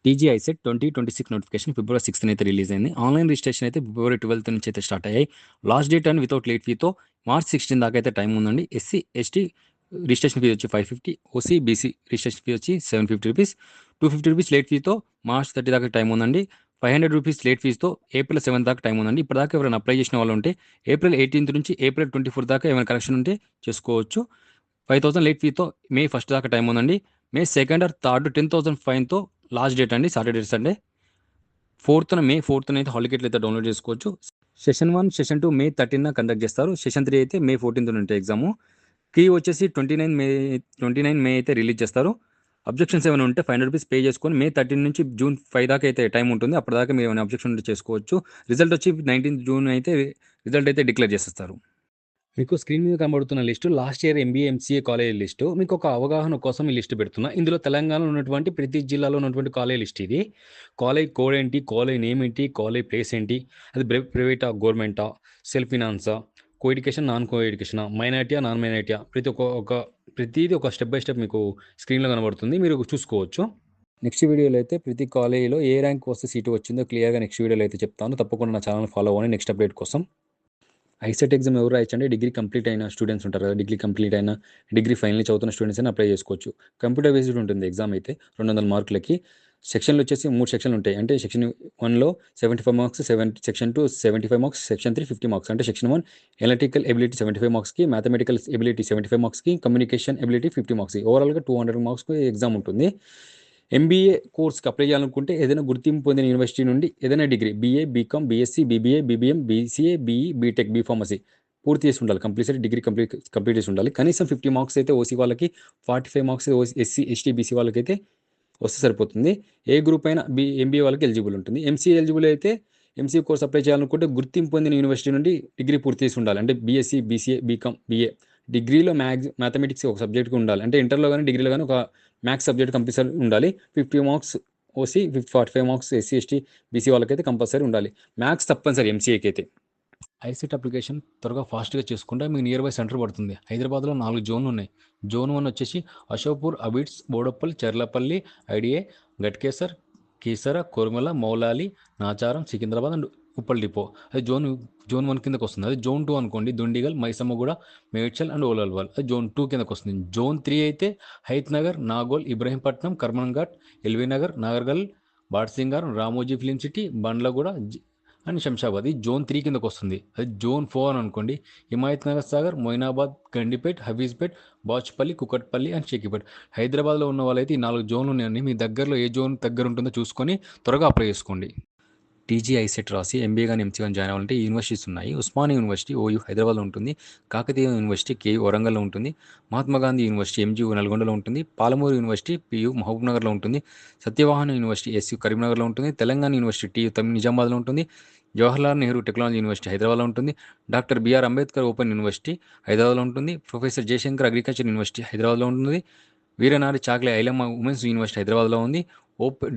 TG ICET 2026 notification ఫిబ్రవరి 6th అయితే release అయింది. Online registration అయితే ఫిబ్రవరి 12th నుంచి అయితే స్టార్ట్ అయ్యాయి. Last date and without late ఫీతో మార్చ్ 16 దాకా అయితే టైం ఉందండి. ఎస్సీ ఎస్టీ రిజిస్ట్రేషన్ ఫీ వచ్చి 550, ఓసీ బీసీ రిజిస్ట్రేషన్ ఫీ వచ్చి 750 రూపీస్, 250 రూపీస్ లేట్ ఫీతో మార్చ్ 30 దాకా టైం ఉందండి. 500 రూపీస్ లేట్ ఫీజుతో ఏప్రిల్ 7 దాకా టైం ఉందండి. ఇప్పటిదాకా ఎవరైనా అప్లై చేసిన వాళ్ళు ఉంటే ఏప్రిల్ 18th నుంచి ఏప్రిల్ 24 దాకా ఏమైనా కరెక్షన్ ఉంటే చేసుకోవచ్చు. 5,000 లేట్ ఫీతో మే 1st దాకా టైం ఉందండి. మే 2nd or 3rd 10,000 ఫైన్తో లాస్ట్ డేట్ అండి. సాటర్డే సండే 4th అయితే హాల్ టికెట్లు అయితే డౌన్లోడ్ చేసుకోవచ్చు. సెషన్ 1 సెషన్ 2 మే 13 కండక్ట్ చేస్తారు. సెషన్ 3 అయితే మే 14th ఉంటాయి ఎగ్జాము. కీ వచ్చేసి 29 మే అయితే రిలీజ్ చేస్తారు. అబ్జెక్షన్స్ ఏమైనా ఉంటే 500 రూపీస్ పే చేసుకొని మే 13 నుంచి జూన్ 5 దాకా అయితే టైం ఉంటుంది. అప్పటిదాకా మీరు ఏమైనా అబ్జెక్షన్ ఉంటే చేసుకోవచ్చు. రిజల్ట్ వచ్చి 19th జూన్ అయితే రిజల్ట్ అయితే డిక్లేర్ చేసేస్తారు. మీకు స్క్రీన్ మీద కనబడుతున్న list last year MBA MCA college list. మీకు ఒక అవగాహన కోసం ఈ లిస్టు పెడుతున్నా. ఇందులో తెలంగాణలో ఉన్నటువంటి ప్రతి జిల్లాలో ఉన్నటువంటి కాలేజ్ లిస్ట్ ఇది. కాలేజ్ కోడ్ ఏంటి, కాలేజ్ నేమ్ ఏంటి, కాలేజ్ ప్లేస్ ఏంటి, అది ప్రైవేటా గవర్నమెంటా, సెల్ఫ్ ఫినాన్సా, కో ఎడ్యుకేషన్ నాన్ కో ఎడ్యుకేషనా, మైనారిటీయా నాన్ మైనారిటీయా, ప్రతిదీ ఒక స్టెప్ బై స్టెప్ మీకు స్క్రీన్లో కనబడుతుంది. మీరు చూసుకోవచ్చు. నెక్స్ట్ వీడియోలో అయితే ప్రతి కాలేజీలో ఏ ర్యాంక్ వస్తే సీటు వచ్చిందో క్లియర్గా నెక్స్ట్ వీడియోలో అయితే చెప్తాను. తప్పకుండా నా ఛానల్ ఫాలో అవ్వండి నెక్స్ట్ అప్డేట్ కోసం. ఐసెట్ ఎగ్జామ్ ఎవరు రాయొచ్చంటే డిగ్రీ కంప్లీట్ అయిన స్టూడెంట్స్ ఉంటారు కదా, డిగ్రీ కంప్లీట్ అయిన డిగ్రీ ఫైనల్ చదువుతున్న స్టూడెంట్స్ అయినా అప్లై చేసుకోవచ్చు. కంప్యూటర్ బేస్డ్ ఉంటుంది ఎగ్జామ్ అయితే 200 మార్కులకి. సెక్షన్లు వచ్చేసి 3 సెక్షన్లు ఉంటాయి. అంటే సెక్షన్ 1లో 75 marks, section 2 75 marks, section 3 50 marks. అంటే సెక్షన్ 1 ఎలక్ట్రికల్ ఎబిలిటీ 75 మార్క్స్కి, మ్యాథమెటికల్ ఎబిలిటీ 75 మార్క్స్కి, కమ్యూనికేషన్ ఎబిలిటీ 50 మార్క్స్. ఓవరాల్గా 200 మార్క్స్కి ఎగ్జామ్ ఉంటుంది. ఎంబీఏ కోర్స్కి అప్లై చేయాలనుకుంటే ఏదైనా గుర్తింపు పొందిన యూనివర్సిటీ నుండి ఏదైనా degree BA, BCom, BSc, BBA, BBM, BCA, BE, BTech, B Pharmacy పూర్తి చేసి ఉండాలి. కంపల్సరీ డిగ్రీ కంప్లీట్ చేసి ఉండాలి. కనీసం 50 మార్క్స్ అయితే ఓసీ వాళ్ళకి, 45 మార్క్స్ ఎస్సీ ఎస్టీ బీసీ వాళ్ళకైతే వస్తే సరిపోతుంది. ఏ గ్రూప్ అయినా ఎంబీఏ వాళ్ళకి ఎలిజిబుల్ ఉంటుంది. ఎంసీఏ ఎలిజిబుల్ అయితే ఎంసీఏ కోర్స్ అప్లై చేయాలనుకుంటే గుర్తింపు పొందిన యూనివర్సిటీ నుండి డిగ్రీ పూర్తి చేసి ఉండాలి. అంటే బీఎస్సీ, బీసీఏ, బీకామ్, బీఏ. డిగ్రీలో మ్యాథమెటిక్స్ ఒక సబ్జెక్ట్కి ఉండాలి. అంటే ఇంటర్లో కానీ డిగ్రీలో కానీ ఒక మ్యాథ్స్ సబ్జెక్ట్ కంపల్సరీ ఉండాలి. 50 marks OC, 45 marks SC ST BC వాళ్ళకైతే కంపల్సరీ ఉండాలి. మ్యాథ్స్ తప్పనిసరి ఎంసీఏకి అయితే. ఐసెట్ అప్లికేషన్ త్వరగా ఫాస్ట్గా చేసుకుంటే మీకు నియర్ బై సెంటర్ పడుతుంది. హైదరాబాద్లో 4 జోన్లు ఉన్నాయి. జోన్ 1 వచ్చేసి Ashokpur, Abids, Boduppal, Cherlapalli, IDA, Ghatkesar, Keesara, Kormala, Moulali, Nacharam, Secunderabad and Uppal depot. అది జోన్ 1 కిందకు వస్తుంది. అది జోన్ 2 అనుకోండి, దుండిగల్, మైసమ్మగూడ, మేడ్చల్ అండ్ ఓలల్వాల్. అది జోన్ 2 కిందకు వస్తుంది. జోన్ 3 అయితే Hayath Nagar, Nagole, Ibrahimpatnam, Karmanghat, LB Nagar, Nagargal, Badsingar, Ramoji film city, Bandlaguda and Shamshabad. ఇది జోన్ 3 కిందకు వస్తుంది. అది జోన్ 4 అనుకోండి, హిమాయత్ నగర్ సాగర్, మొయినాబాద్, గండిపేట్, హఫీజ్పేట్, బాచ్పల్లి, కుకట్పల్లి అండ్ షేకిపేట్. హైదరాబాద్లో ఉన్న వాళ్ళైతే ఈ 4 జోన్లు ఉన్నాయండి. మీ దగ్గరలో ఏ జోన్ దగ్గర ఉంటుందో చూసుకొని త్వరగా అప్లై చేసుకోండి. టీజీ ఐసెట్ రాసి ఎంబీఏ కానీ ఎంసీ కానీ జాయిన్ అవ్వాలంటే యూనివర్సిటీస్ ఉన్నాయి. ఉస్మానియా యూనివర్సిటీ ఓయూ హైదరాబాద్లో ఉంటుంది. కాకతీయ యూనివర్సిటీ కేయూ వరంగల్లో ఉంటుంది. మహాత్మా గాంధీ యూనివర్సిటీ ఎంజీయూ నల్గొండలో ఉంటుంది. పాలమూరు యూనివర్సిటీ పియూ మహబూబ్నగర్లో ఉంటుంది. సత్యవాహన యూనివర్సిటీ ఎస్యూ కరీంనగర్లో ఉంటుంది. తెలంగాణ యూనివర్సిటీ టీయూ నిజామాబాద్లో ఉంటుంది. జవహర్లాల్ నెహ్రూ టెక్నాలజీ యూనివర్సిటీ హైదరాబాద్లో ఉంటుంది. Doctor BR Ambedkar open university హైదరాబాద్లో ఉంటుంది. ప్రొఫెసర్ జయశంకర్ అగ్రికల్చర్ యూనివర్సిటీ హైదరాబాద్లో ఉంటుంది. వీరనారి చాక్లే ఐలమ్మ ఉమెన్స్ యూనివర్సిటీ హైదరాబాద్లో ఉంది.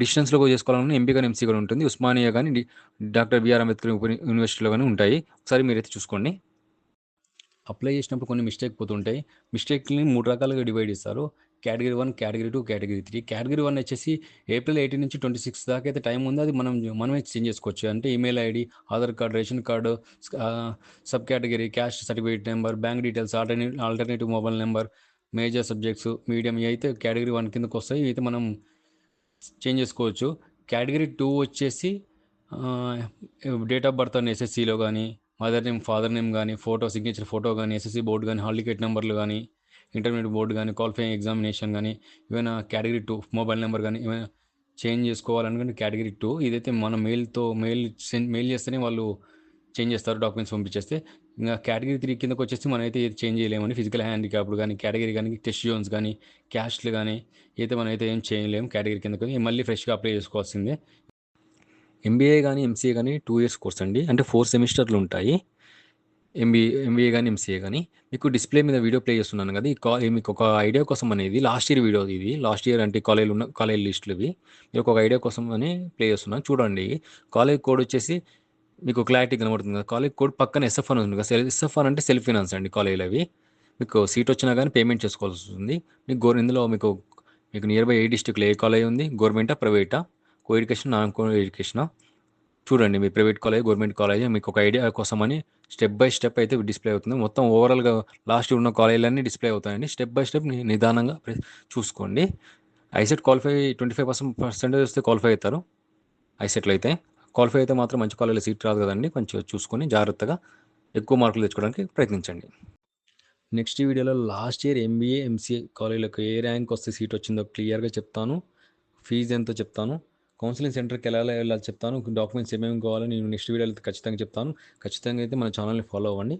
డిస్టెన్స్లో చేసుకోవాలన్నా ఎంపీ కానీ ఎంసీ కూడా ఉంటుంది. ఉస్మానియా కానీ డాక్టర్ బిఆర్ అంబేద్కర్ యూనివర్సిటీలో కానీ ఉంటాయి. ఒకసారి మీరైతే చూసుకోండి. అప్లై చేసినప్పుడు కొన్ని మిస్టేక్ పోతుంటాయి. మిస్టేక్ని 3 రకాలుగా డివైడ్ చేస్తారు. Category 1, category 2, category 3. కేటగిరీ 1 వచ్చేసి ఏప్రిల్ 18 నుంచి 26 దాకా అయితే టైం ఉంది. అది మనమే చేంజ్ చేసుకోవచ్చు. అంటే email ID, Aadhaar card, ration card, sub category, caste certificate number, bank details, alternative mobile number, major subjects, medium ఇవి అయితే కేటగిరీ 1 కిందకు వస్తాయి. ఇవి అయితే మనం చేంజ్ చేసుకోవచ్చు. కేటగిరీ 2 వచ్చేసి డేట్ ఆఫ్ బర్త్ అని ఎస్ఎస్సిలో కానీ, మదర్ నేమ్, ఫాదర్ నేమ్ కానీ, సిగ్నేచర్ ఫోటో కానీ, ఎస్ఎస్సి బోర్డు కానీ, హాల్ టికెట్ నెంబర్లు కానీ, ఇంటర్మీడియట్ బోర్డు కానీ, క్వాలిఫైయింగ్ ఎగ్జామినేషన్ కానీ, ఏమైనా కేటగిరీ 2 మొబైల్ నెంబర్ కానీ ఏమైనా చేంజ్ చేసుకోవాలనుకుంటే కేటగిరీ 2. ఇదైతే మనం మెయిల్ చేస్తేనే వాళ్ళు చేంజ్ చేస్తారు, డాక్యుమెంట్స్ పంపించేస్తే. ఇంకా కేటగిరీ 3 కిందకు వచ్చేసి మనం అయితే ఏది చేంజ్ చేయలేమని, ఫిజికల్ హ్యాండిక్యాప్డ్ కానీ, కేటగిరీ కానీ, టెస్ట్ జోన్స్ కానీ, క్యాస్ట్లు కానీ అయితే మనం అయితే ఏం చేయలేము. కేటగిరీ కిందకు మళ్ళీ ఫ్రెష్గా అప్లై చేసుకోవాల్సిందే. ఎంబీఏ కానీ ఎంసీఏ కానీ 2 years కోర్స్ అండి. అంటే 4 సెమిస్టర్లు ఉంటాయి. ఎంబీఏ కానీ ఎంసీఏ కానీ. మీకు డిస్ప్లే మీద వీడియో ప్లే చేస్తున్నాను కదా, మీకు ఒక ఐడియా కోసం అనేది లాస్ట్ ఇయర్ వీడియో ఇది. లాస్ట్ ఇయర్ అంటే కాలేజ్ లిస్టులు ఇవి. మీకు ఒక ఐడియా కోసం అని ప్లే చేస్తున్నాను చూడండి. కాలేజ్ కోడ్ వచ్చేసి మీకు క్లారిటీ కనబడుతుంది కదా. కాలేజ్ కోడ్ పక్కన ఎస్ఎఫ్ఆర్ ఉంది కదా. ఎస్ఎఫ్ఆర్ అంటే సెల్ఫ్ ఫినాన్స్ అండి. కాలేజీలో అవి మీకు సీట్ వచ్చినా కానీ పేమెంట్ చేసుకోవాల్సి వస్తుంది. ఇందులో మీకు నియర్ బై ఏ డిస్ట్రిక్ట్లో ఏ కాలేజ్ ఉంది, గవర్నమెంటా ప్రైవేటా, కో ఎడ్యుకేషన్, నాన్ కో ఎడ్యుకేషనా చూడండి. మీ ప్రైవేట్ కాలేజ్, గవర్నమెంట్ కాలేజ్ మీకు ఒక ఐడియా కోసమని స్టెప్ బై స్టెప్ అయితే డిస్‌ప్లే అవుతుంది. మొత్తం ఓవరాల్‌గా లాస్ట్ ఉన్న కాలేజీలన్నీ డిస్‌ప్లే అవుతాయండి. స్టెప్ బై స్టెప్ నిదానంగా చూసుకోండి. ఐసెట్ క్వాలిఫై 25% పర్సెంటేజ్ వస్తే క్వాలిఫై అవుతారు. ఐసెట్‌లో అయితే. క్వాలిఫై అయితే మాత్రం మంచి కాలేజ్‌లో సీట్ రాదు కదండీ! కొంచెం చూసుకొని జాగ్రత్తగా ఎక్కువ మార్కులు తెచ్చుకోవడానికి ప్రయత్నించండి. నెక్స్ట్ వీడియోలో లాస్ట్ ఇయర్ ఎంబీఏ, ఎంసీఏ కాలేజీలకు ఏ ర్యాంక్ వస్తే సీట్ వచ్చిందో క్లియర్‌గా చెప్తాను. ఫీజ్ ఎంతో చెప్తాను. కౌన్సిలింగ్ సెంటర్‌కి ఎలా వెళ్ళాలో చెప్తాను. డాక్యుమెంట్స్ ఏమేమి కావాలో నేను నెక్స్ట్ వీడియోలో ఖచ్చితంగా చెప్తాను. ఖచ్చితంగా అయితే మన ఛానల్‌ని ఫాలో అవ్వండి.